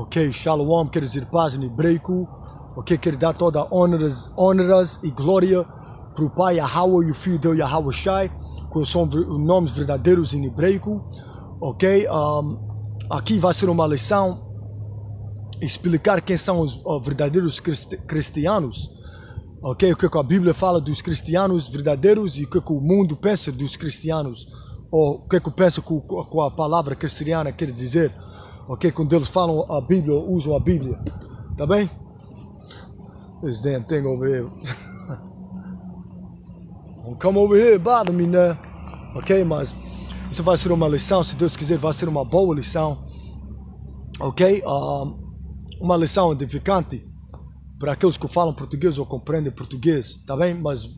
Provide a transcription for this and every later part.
Ok, Shalom quer dizer paz em hebraico. Ok, quer dar toda honras e glória para o Pai Yahweh e o Filho dele Yahweh Shai, que são os nomes verdadeiros em hebraico. Ok, aqui vai ser uma lição explicar quem são os verdadeiros cristianos. Ok, o que a Bíblia fala dos cristianos verdadeiros e o que o mundo pensa dos cristianos, ou o que pensa com a palavra cristiana quer dizer. Ok, quando eles falam a Bíblia, usam a Bíblia, tá bem? This damn thing over here. Don't come over here, bother me, né? Ok, mas isso vai ser uma lição, se Deus quiser, vai ser uma boa lição. Ok, uma lição edificante para aqueles que falam português ou compreendem português, tá bem? Mas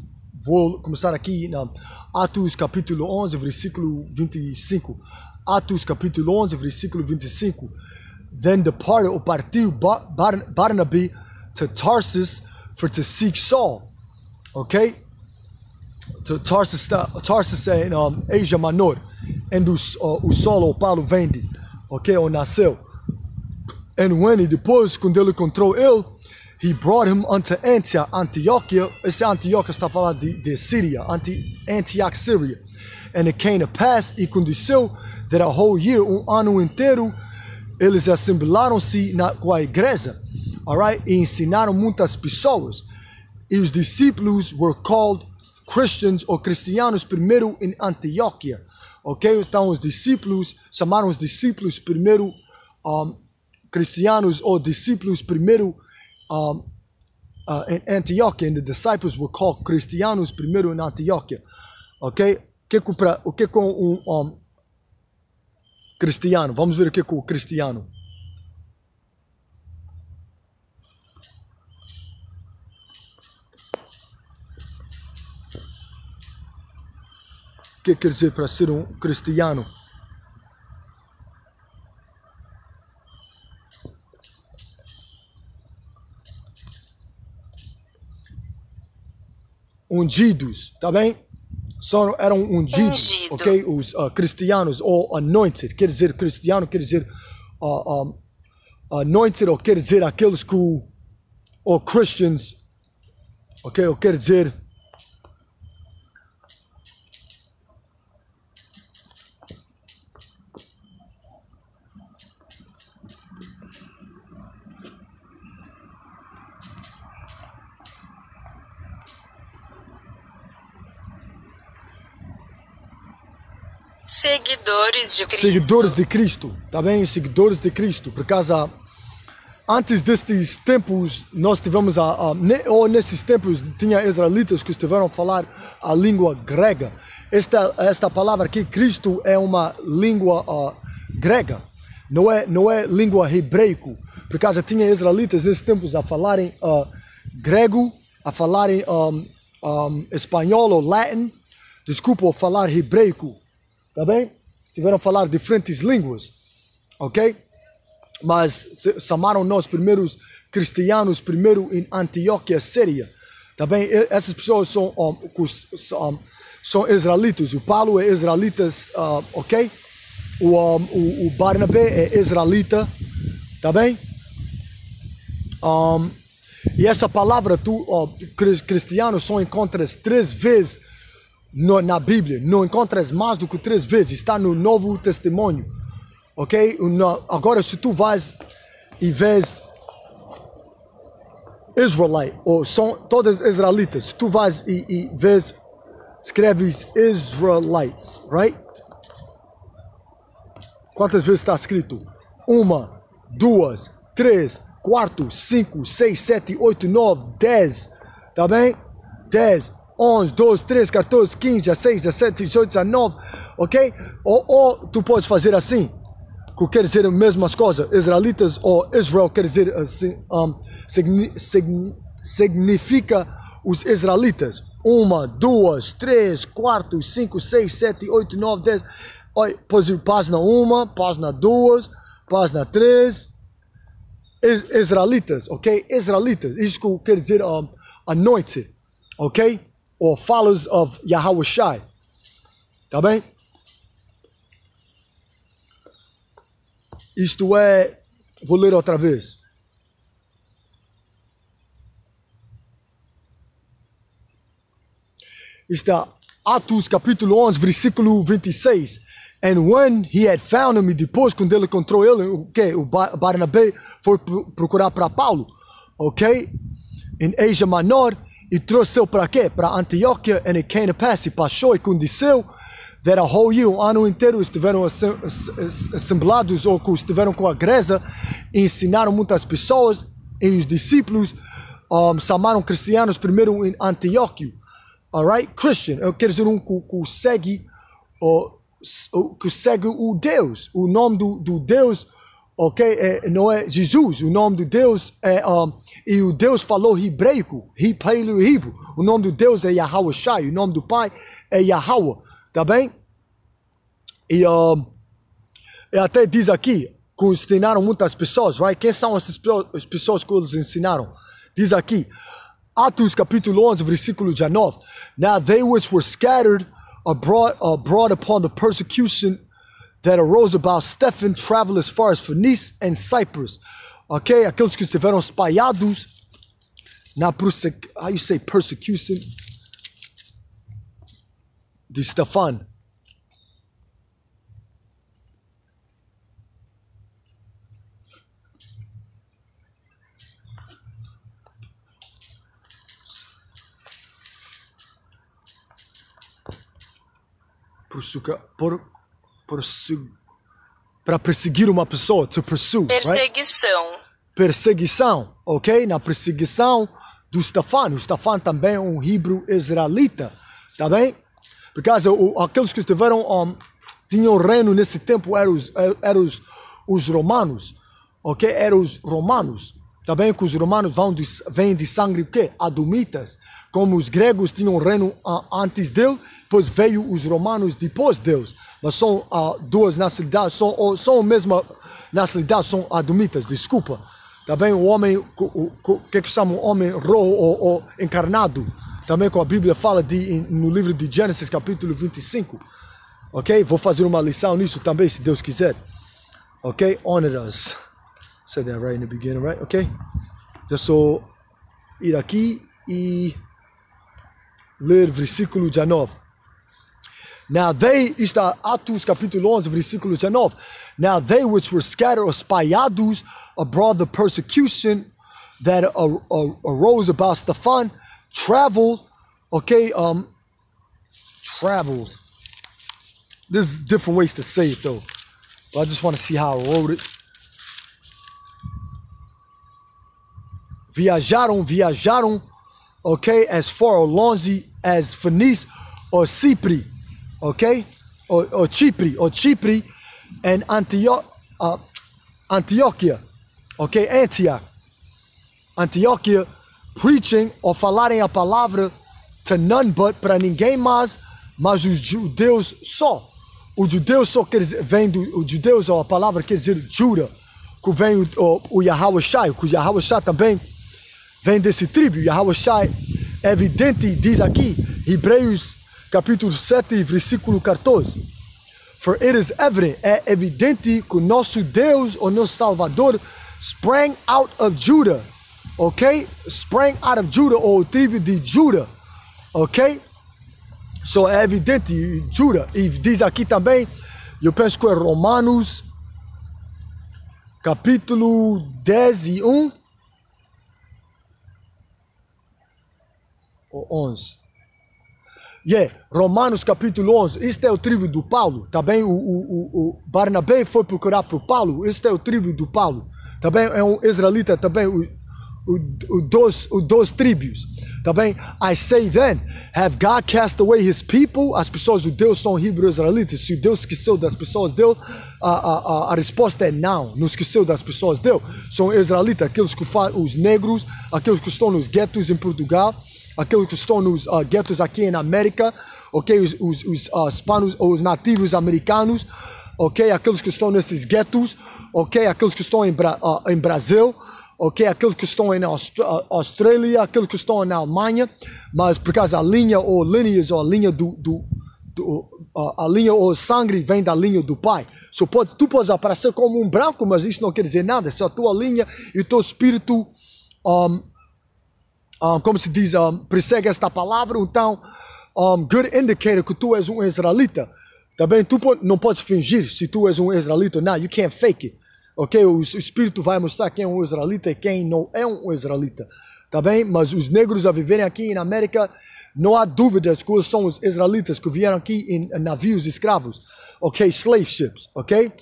vou começar aqui na Atos capítulo 11, versículo 25. Atos capítulo 11, versículo 25. Then departed, ou partiu Barnabé to Tarsus for to seek Saul. Ok? Tarsus é em Asia Menor, onde o Saul ou Paulo vem de, ok? Ou nasceu. And when depois, quando ele encontrou ele, he brought him unto Antioquia. Esse Antioquia está falando de Síria, Antioch, Syria. And it came to pass, e aconteceu, that a whole year, ano inteiro, eles assemblaram-se com a igreja, alright, e ensinaram muitas pessoas. E os discípulos were called Christians, ou cristianos, primeiro em Antioquia. Ok? Então os discípulos, chamaram os discípulos primeiro cristianos, ou discípulos primeiro em Antioquia. And the disciples were called cristianos primeiro em Antioquia. Ok? O que com um cristiano? Vamos ver o que com o cristiano. O que quer dizer para ser um cristiano? Ungidos, tá bem? Eram ungidos, ok? Os cristianos, ou anointed, quer dizer cristiano, quer dizer anointed, ou quer dizer aqueles que, ou Christians, ok? Ou quer dizer seguidores de Cristo. Seguidores de Cristo, tá bem? Seguidores de Cristo. Por causa, antes destes tempos, nós tivemos, ou nesses tempos, tinha israelitas que estiveram a falar a língua grega. Esta palavra aqui, Cristo, é uma língua grega. Não é língua hebraico. Por causa, tinha israelitas nesses tempos a falarem grego, a falarem espanhol ou latim, desculpa, ou falar hebraico. Tá bem? Tiveram a falar diferentes línguas, ok? Mas chamaram nós primeiros cristianos, primeiro em Antioquia, Síria. Tá bem? Essas pessoas são israelitas. O Paulo é israelita, ok? O Barnabé é israelita, tá bem? E essa palavra, cristiano, só encontras 3 vezes na Bíblia. Não encontras mais do que 3 vezes. Está no Novo Testemunho. Ok? Agora, se tu vais e vês Israelite, ou são todas israelitas, se tu vais e vês, escreves Israelites, right? Quantas vezes está escrito? 1, 2, 3, 4, 5, 6, 7, 8, 9, 10. Tá bem? 10. 11, 12, 13, 14, 15, 16, 17, 18, 19, ok? Ou tu podes fazer assim, que quer dizer as mesmas coisas. Israelitas ou Israel quer dizer assim, significa os israelitas. 1, 2, 3, 4, 5, 6, 7, 8, 9, 10. Olha, pode ir página 1, página 2, página 3. Israelitas, ok? Israelitas, isso que quer dizer anointed, ok? Or followers of Yahweh Shai. Tá bem? Isto é Vou ler outra vez. Está Atos capítulo 11, versículo 26. And when he had found him, e depois quando ele encontrou ele, o Barnabé foi procurar para Paulo, ok? Em Asia Menor, e trouxe-o para quê? Para Antioquia, e it came to pass, e passou e aconteceu, that a whole year, um ano inteiro, estiveram assemblados, ou estiveram com a igreja, e ensinaram muitas pessoas, e os discípulos chamaram cristianos primeiro em Antioquia. Alright? Christian, eu quero dizer que segue o Deus. O nome do Deus, ok? Não é Jesus. O nome do Deus é... e o Deus falou hebraico. Hebrew. O nome do Deus é Yahweh Shai. O nome do Pai é Yahweh. Tá bem? E até diz aqui que ensinaram muitas pessoas, right? Quem são as pessoas que eles ensinaram? Diz aqui... Atos capítulo 11, versículo 19. Now they which were scattered abroad upon the persecution that arose about Stephen traveled as far as Phoenice and Cyprus. Ok? Aqueles que estiveram espalhados na how you say persecution? De Stefan. Para perseguir uma pessoa, to pursue. Perseguição. Right? Perseguição, ok? Na perseguição do Stefano. O Stefano também é um hebrew israelita, tá bem? Porque aqueles que estiveram, tinham reino nesse tempo eram os romanos, ok? Eram os romanos, tá bem? Que os romanos vêm de sangue o quê? Adumitas. Como os gregos tinham reino antes dele, depois veio os romanos depois deles. Mas são duas nacionalidades, são a mesma nacionalidade, são adumitas, desculpa. Também o homem, o que chamam homem ou encarnado. Também com a Bíblia fala no livro de Gênesis, capítulo 25. Ok? Vou fazer uma lição nisso também, se Deus quiser. Ok? Honor us. Said that right in the beginning, right? Ok? Deixa eu só ir aqui e ler versículo 19. Now they, está Atos capítulo 11, versículo 19. Now they which were scattered, espalhados abroad the persecution that arose about Stephan, traveled, okay, traveled. There's different ways to say it though. But I just want to see how I wrote it. Viajaram, okay, as far or longe as Phoenice or Cyprus. Okay, or Chipre, and Antioquia, okay, Antioquia, preaching ou falarem a palavra to none but, para ninguém mais, mas os judeus só. Os judeus só vem os judeus, ou a palavra quer dizer Juda, que vem o Yahweh Shai, que o Yahweh Shai também vem desse tribo. Yahweh Shai é evidente, diz aqui, Hebreus capítulo 7, versículo 14. For it is evident, é evidente que o nosso Deus, o nosso Salvador, sprang out of Judah, ok? Sprang out of Judah, ou tribo de Judah, ok? So é evidente, Judah. E diz aqui também, eu penso que é Romanos, capítulo 10 e 1, ou 11. Romanos capítulo 11, este é o tribo do Paulo, tá bem? O Barnabé foi procurar para o Paulo, este é o tribo do Paulo, tá bem? É um israelita também, dois tribos, tá bem? I say then, have God cast away his people? As pessoas de Deus são hebreus israelitas. Se Deus esqueceu das pessoas dele, a resposta é não esqueceu das pessoas dele. São israelitas, aqueles que os negros, aqueles que estão nos guetos em Portugal, aqueles que estão nos guetos aqui na América, ok? Os hispanos, os nativos americanos, ok? Aqueles que estão nesses guetos, ok? Aqueles que estão em Brasil, ok? Aqueles que estão na Austrália, aqueles que estão na Alemanha, mas por causa da linha ou linhas ou a linha a linha, o sangue vem da linha do pai. Tu podes aparecer como um branco, mas isso não quer dizer nada. Só a tua linha e o teu espírito, como se diz, persegue esta palavra. Então, good indicator que tu és um israelita. Também tu não podes fingir se tu és um israelita. Não, you can't fake it. Ok? O espírito vai mostrar quem é um israelita e quem não é um israelita. Tá bem? Mas os negros a viverem aqui na América, não há dúvidas que são os israelitas que vieram aqui em navios escravos. Ok? Slave ships. Ok?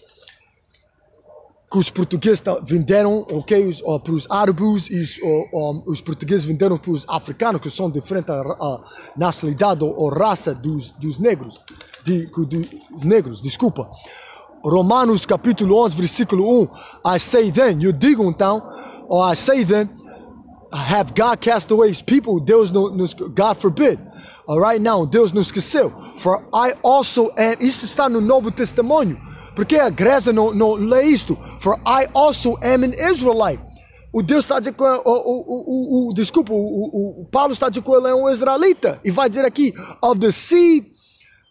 Que os portugueses venderam, ok? Para os árabes e os portugueses venderam para os africanos, que são diferentes a nacionalidade ou raça dos negros. Negros, desculpa. Romanos capítulo 11, versículo 1. I say then, eu digo então, or I say then, have God cast away his people? God forbid. Alright, now, Deus nos esqueceu. For I also am, isto está no Novo Testamento. Porque a igreja não lê isto. For I also am an Israelite. O Deus está dizendo que o Paulo está dizendo que ele é um israelita. E vai dizer aqui, of the seed,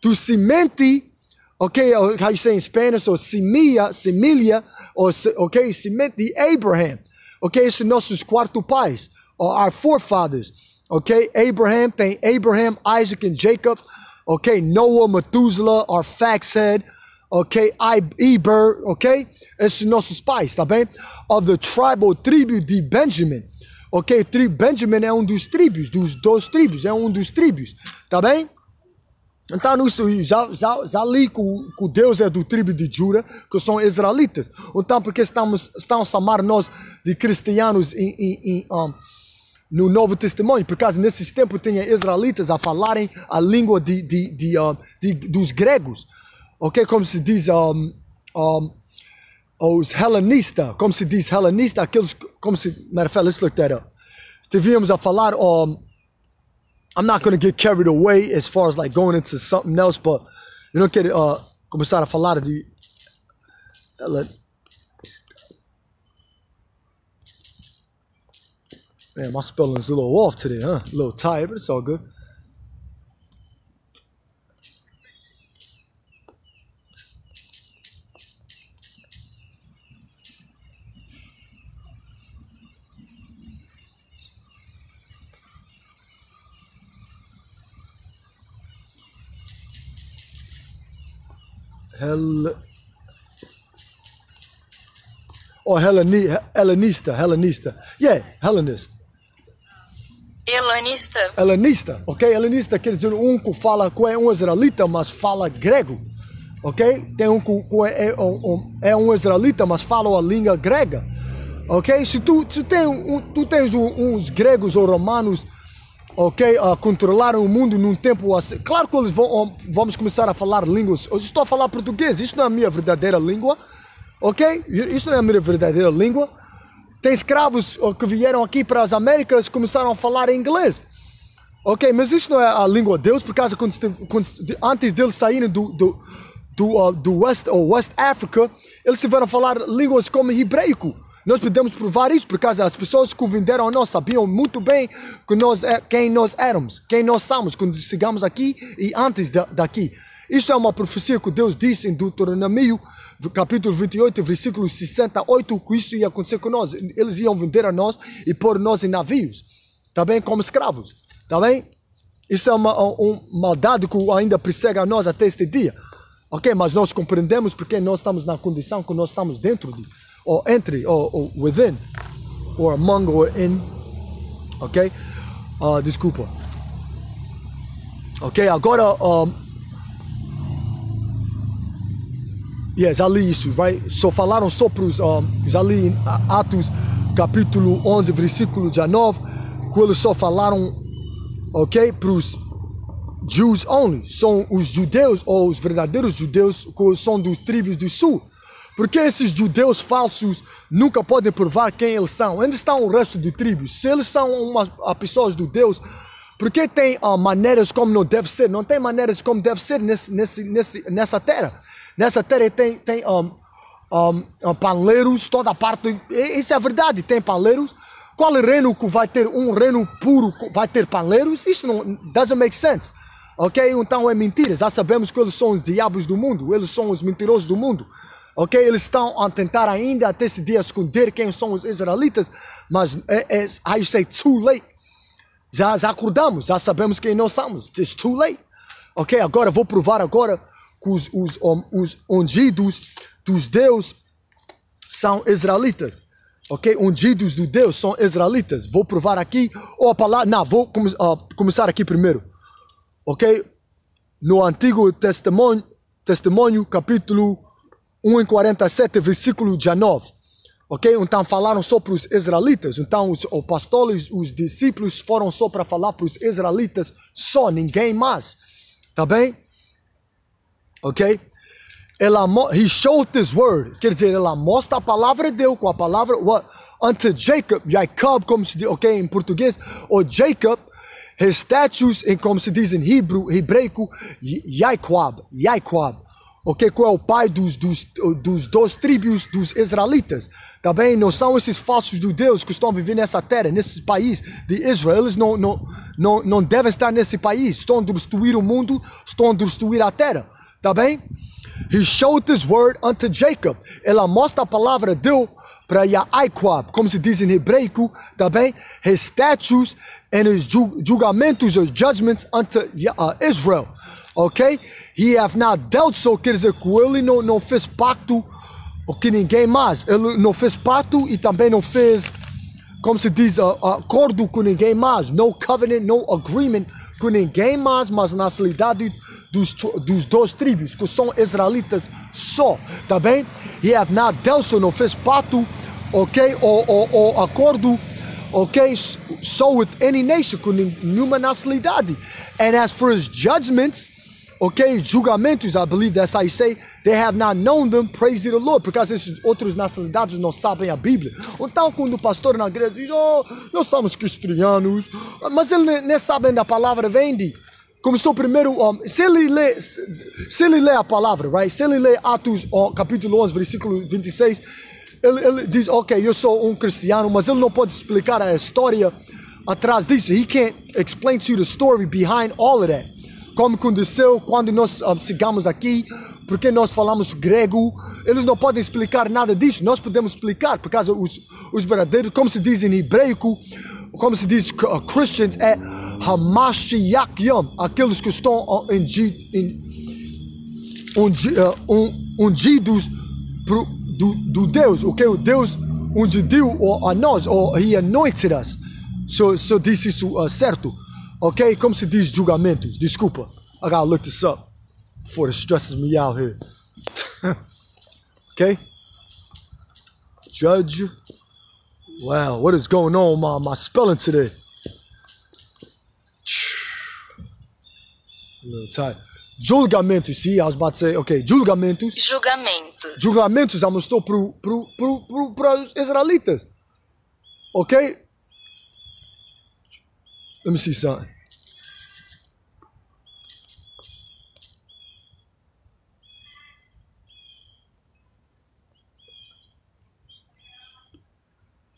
do semente, okay, how you say in Spanish, or semilha, or okay, semente de Abraham. Okay, esses nossos quartos pais, or our forefathers. Okay, Abraham, tem Abraham, Isaac and Jacob. Okay, Noah, Methuselah, our fax head. Ok, Eber, ok? Esses nossos pais, tá bem? Of the tribo de Benjamin. Ok, Benjamin é um dos tribos, dos 2 tribos, é um dos tribos, tá bem? Então, isso, já li que Deus é do tribo de Judá, que são israelitas. Então, porque estão a chamar nós de cristianos no Novo Testamento? Por causa nesses tempos tinha israelitas a falarem a língua dos gregos. Ok, como se diz os helenistas, como se diz helenista, aqueles, como se, matter of fact, let's look that up. Estivemos a falar, I'm not going to get carried away as far as like going into something else, but eu não quero começar a falar de Man, my spelling's a little off today, huh? A little tired, but it's all good. Hellenista. Yeah, Hellenist. Helenista, ok? Helenista quer dizer que fala que é um israelita, mas fala grego, ok? Tem que é um israelita, mas fala a língua grega, ok? Se tu tens uns gregos ou romanos, ok, controlaram o mundo num tempo assim, claro que eles vamos começar a falar línguas. Eu estou a falar português, isso não é a minha verdadeira língua, ok? Isso não é a minha verdadeira língua. Tem escravos que vieram aqui para as Américas e começaram a falar inglês, ok? Mas isso não é a língua de Deus, por causa antes deles saírem do West África, eles tiveram a falar línguas como hebraico. Nós podemos provar isso, por causa as pessoas que venderam a nós sabiam muito bem quem nós éramos, quem nós somos, quando chegamos aqui e antes daqui. Isso é uma profecia que Deus disse em Deuteronômio, capítulo 28, versículo 68, que isso ia acontecer com nós. Eles iam vender a nós e pôr nós em navios, tá bem? Como escravos, tá bem? Isso é uma maldade que ainda persegue a nós até este dia, ok? Mas nós compreendemos porque nós estamos na condição que nós estamos dentro de, or entre, or within, or among, or in, ok? Desculpa. Ok, agora, já li isso, vai? Só falaram só para os, já li em Atos, capítulo 11, versículo 19, que eles só falaram, ok, para os Jews only, são os judeus, ou os verdadeiros judeus, que são dos tribos do sul. Porque esses judeus falsos nunca podem provar quem eles são. Onde estão o resto de tribos? Se eles são pessoas de Deus, porque tem maneiras como não deve ser? Não tem maneiras como deve ser nessa terra. Nessa terra tem paneleiros, toda parte. Isso é verdade, tem paneleiros. Qual reino que vai ter um reino puro vai ter paneleiros? Isso não doesn't make sense. Ok? Então é mentira. Já sabemos que eles são os diabos do mundo. Eles são os mentirosos do mundo. Ok? Eles estão a tentar ainda até esse dia esconder quem são os israelitas. Mas how you say, too late. Já acordamos. Já sabemos quem nós somos. It's too late. Ok? Agora vou provar agora que os ungidos dos Deus são israelitas. Ok? Ungidos do Deus são israelitas. Vou provar aqui. Ou a palavra... Não, vou começar aqui primeiro. Ok? No Antigo Testemunho, capítulo 1:47, versículo 19. Ok? Então falaram só para os israelitas. Então os pastores, os discípulos foram só para falar para os israelitas. Só, ninguém mais. Tá bem? Ok? He showed this word. Quer dizer, ela mostra a palavra de Deus com a palavra... Unto Jacob, como se diz, ok, em português. Ou Jacob, his statues, como se diz em hebraico, Jacob. Ok, qual é o pai dos 2 tribos dos israelitas. Tá bem? Não são esses falsos judeus que estão vivendo nessa terra, nesse país de Israel. Eles não devem estar nesse país. Estão a destruir o mundo, estão a destruir a terra. Tá bem? He showed this word unto Jacob. Ela mostra a palavra de Deus para Jacob, como se diz em hebraico, tá bem? His statutes and his julgamentos, or judgments unto Israel. Ok? He have not dealt so, quer dizer que ele não fez pacto com ninguém mais. Ele não fez pacto e também não fez, como se diz, acordo com ninguém mais. No covenant, no agreement com ninguém mais, mas na realidade dos 2 tribos, que são israelitas só, tá bem? He have not dealt so, não fez pacto, ok? Ou acordo, ok? So with any nation, com nenhuma nacionalidade. And as for his judgments, ok? Julgamentos, I believe that's how you say, they have not known them, praise the Lord. Porque essas outras nacionalidades não sabem a Bíblia. Então, quando o pastor na igreja diz, nós somos cristianos, mas eles nem sabem da palavra, vende. Começou primeiro, se ele lê a palavra, right? Se ele lê Atos, capítulo 11, versículo 26, ele diz, ok, eu sou um cristiano, mas ele não pode explicar a história atrás disso. He can't explain to you the story behind all of that. Como aconteceu quando nós chegamos aqui, porque nós falamos grego, eles não podem explicar nada disso. Nós podemos explicar, por causa os verdadeiros, como se diz em hebraico, como se diz Christians, é Hamashiach, aqueles que estão ungidos do Deus, ok? O Deus ungiu a nós, ou He anointed us. So disse isso certo. Ok? Como se diz julgamentos? Desculpa. I gotta look this up before it stresses me out here. Ok? Judge. Wow, what is going on my spelling today? A little tight. Julgamentos, see, I was about to say, ok, julgamentos. Julgamentos já mostrou para os israelitas. Ok? Let me see something.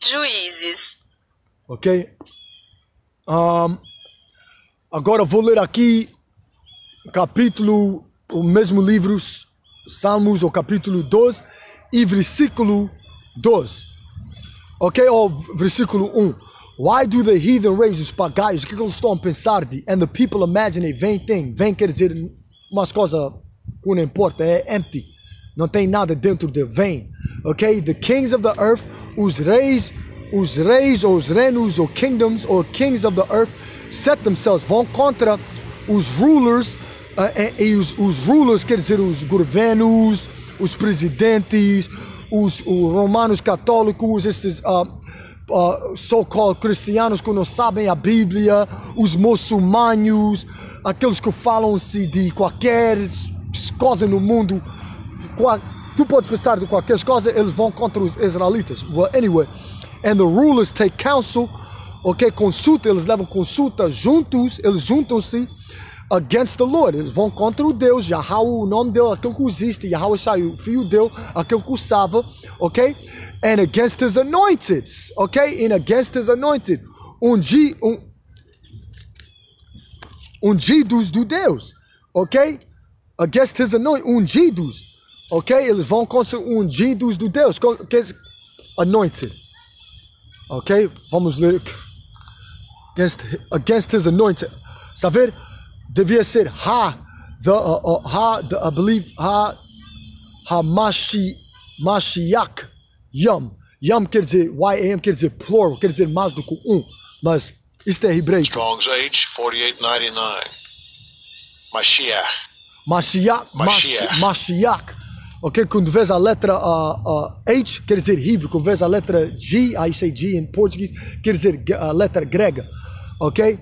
Juízes. Ok? Agora vou ler aqui capítulo, o mesmo livro, Salmos, o capítulo 12 e versículo 12. Ok? Ou versículo 1. Why do the heathen raise, os pagãos, o que eles estão a pensar de? And the people imagine a vain thing. Vain quer dizer umas coisas que não importa, é empty. Não tem nada dentro de vain. Ok? The kings of the earth, os reis, ou os reinos, ou kingdoms, ou kings of the earth, set themselves, vão contra os rulers, e os rulers quer dizer os governos, os presidentes, os romanos católicos, esses so-called cristianos que não sabem a Bíblia, os muçulmanos, aqueles que falam-se de qualquer coisa no mundo, tu podes pensar de qualquer coisa, eles vão contra os israelitas. Well, anyway, and the rulers take counsel, ok, consulta, eles levam consulta juntos, eles juntam-se against the Lord, eles vão contra o Deus, Yahweh, o nome dele, aquele que existe, Yahweh Shai, o filho dele, aquele que o salva, ok? And against his anointed, ok? And against his anointed, ungidos do Deus, ok? Against his anointed, ungidos, ok? Eles vão contra ungidos do Deus, que é anointed, ok? Vamos ler against his anointed. Está a ver? Devia ser I believe Mashiach, Yam. Yam quer dizer, YAM quer dizer plural, quer dizer mais do que mas isto é hebraico. Strong's H, 4899. Mashiach. Ok, quando vês a letra H, quer dizer Hebrew. Quando vês a letra G, I say G em português, quer dizer a letra grega. Ok?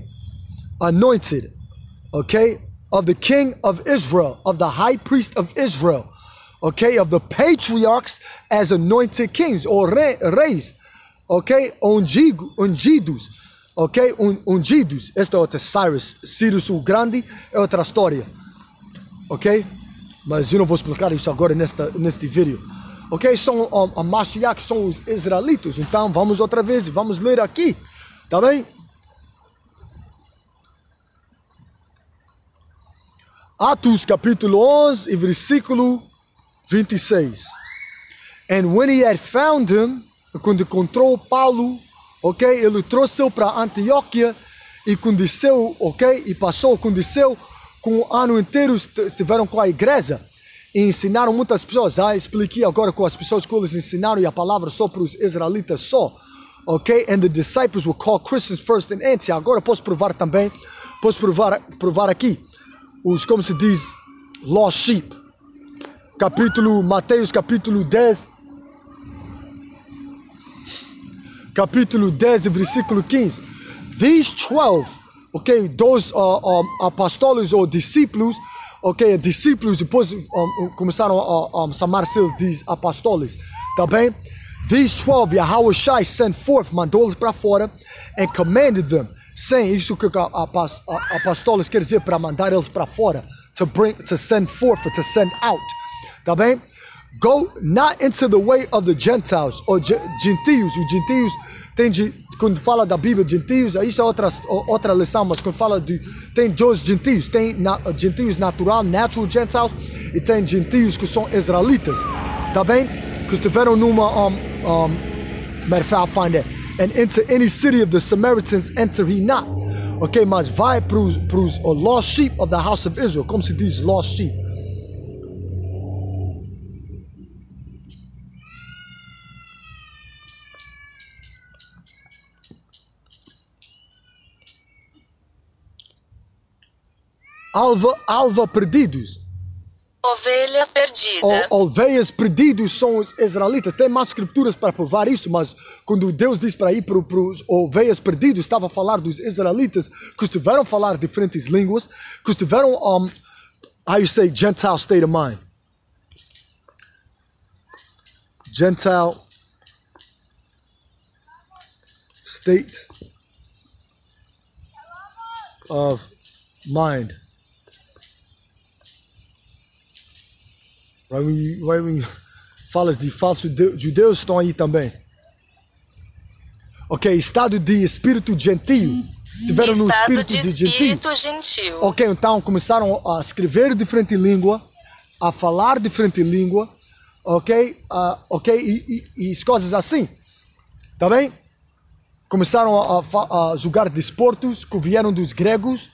Anointed. Ok? Of the king of Israel, of the high priest of Israel. Ok? Of the patriarchs as anointed kings, or reis. Ok? Ungidos. Ok? Ungidos. Esta é outra Cyrus o Grande é outra história. Ok? Mas eu não vou explicar isso agora neste vídeo. Ok? São a Mashiach, são os israelitas. Então vamos outra vez, vamos ler aqui. Tá bem? Atos capítulo 11 e versículo 26. And when he had found him, quando encontrou Paulo, ok? Ele trouxe-o para Antioquia e conduzeu, ok? E passou, conduzeu com o ano inteiro, estiveram com a igreja e ensinaram muitas pessoas. Já expliquei agora com as pessoas que eles ensinaram e a palavra só para os israelitas só. Ok? And the disciples were called Christians first in Antioch. Agora posso provar também, posso provar aqui. Os, como se diz, lost sheep. Mateus capítulo 10. Capítulo 10, versículo 15. These 12, ok, those apóstolos ou discípulos, ok, discípulos depois começaram a chamar-se de apóstolos, tá bem? These 12, Yahushua sent forth, mandou-los para fora, and commanded them, saying, isso que apóstolos quer dizer, para mandar eles para fora, to send forth, or to send out, tá bem? Go not into the way of the Gentiles, ou gentios. Os gentios, quando fala da Bíblia, gentios, isso é outra lição, mas quando fala tem dois gentios, tem gentios natural Gentiles, e tem gentios que são israelitas, tá bem? Que estiveram numa, matter of fact, I'll find it. And into any city of the Samaritans enter he not. Ok, mas vai para os lost sheep of the house of Israel, como se diz lost sheep. Alva perdidos. Ovelha perdida. Ovelhas perdidos são os israelitas. Tem mais escrituras para provar isso, mas quando Deus diz para ir para os ovelhas perdidos, estava a falar dos israelitas que estiveram a falar diferentes línguas, que estiveram, how you say, Gentile state of mind. Gentile state of mind. When falas de falsos judeus, estão aí também. Ok, estado de espírito gentio. Estiveram no espírito de gentil. Ok, então começaram a escrever diferente língua, a falar diferente língua, ok, e coisas assim. Tá bem? Começaram a jogar desportos que vieram dos gregos.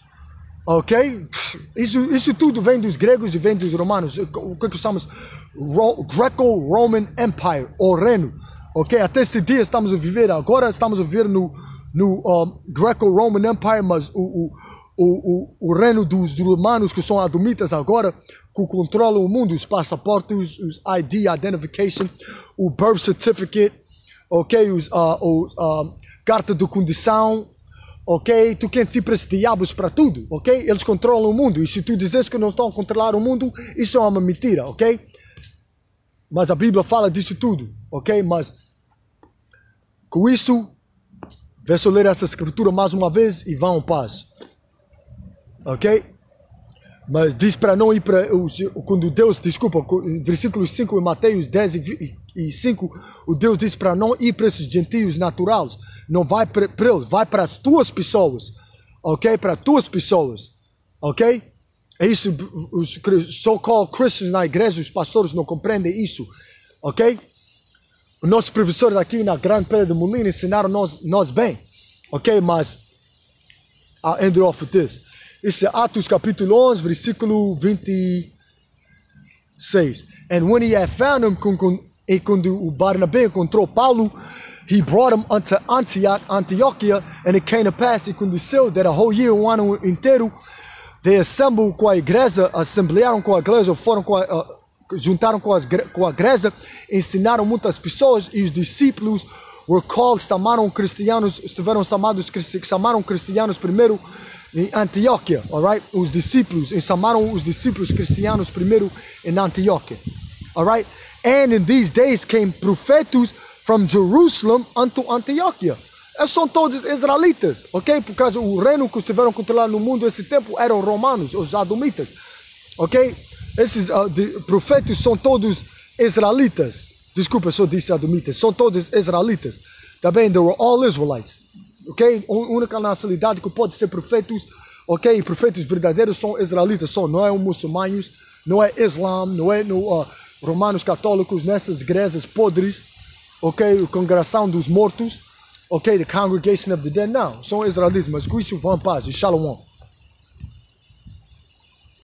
Ok? Isso tudo vem dos gregos e vem dos romanos. O que chamamos Greco-Roman Empire, o reino. Ok? Até este dia estamos a viver, agora estamos a viver no Greco-Roman Empire, mas o reino dos romanos, que são adomitas agora, que controlam o mundo, os passaportes, os ID, identification, o birth certificate, ok? Carta de condição. Ok? Tu queres ir para esses diabos para tudo, ok? Eles controlam o mundo. E se tu dizes que não estão a controlar o mundo, isso é uma mentira, ok? Mas a Bíblia fala disso tudo, ok? Mas com isso, vê só ler essa escritura mais uma vez e vão em paz, ok? Mas diz para não ir para quando Deus, desculpa, versículos 5 em Mateus 10 e 5, o Deus diz para não ir para esses gentios naturais. Não vai para eles, vai para as tuas pessoas, ok? Para as tuas pessoas, ok? É isso, os so-called Christians na igreja, os pastores não compreendem isso, ok? Os nossos professores aqui na Grande Pedra de Molina ensinaram nós bem, ok? Mas, I'll end it off with this. Isso é Atos capítulo 11, versículo 26. And when he had found him, e quando o Barnabé encontrou Paulo, he brought him unto Antioquia, and it came to pass, e aconteceu, that a whole year, ano inteiro, they assembled com a igreja, assemblearam com a igreja, foram juntaram com a igreja, ensinaram muitas pessoas, e os discípulos were called, chamaram cristianos primeiro em Antioquia, alright? Os discípulos, e chamaram os discípulos cristianos primeiro em Antioquia, alright? And in these days came prophets from Jerusalem unto Antioquia. Esses são todos israelitas, ok? Por causa do reino que estiveram controlando no mundo esse tempo eram romanos, os adumitas, ok? Esses profetas são todos israelitas. Desculpa, só disse adumitas. São todos israelitas. Também, they were all Israelites, ok? A única nacionalidade que pode ser profetas, ok? Profetas verdadeiros são israelitas, não é muçulmanos, não é Islã, não é romanos católicos, nessas igrejas podres, ok? A congregação dos mortos, ok? The congregation of the dead, não. São israelitas, mas com isso vão em paz, e shalom.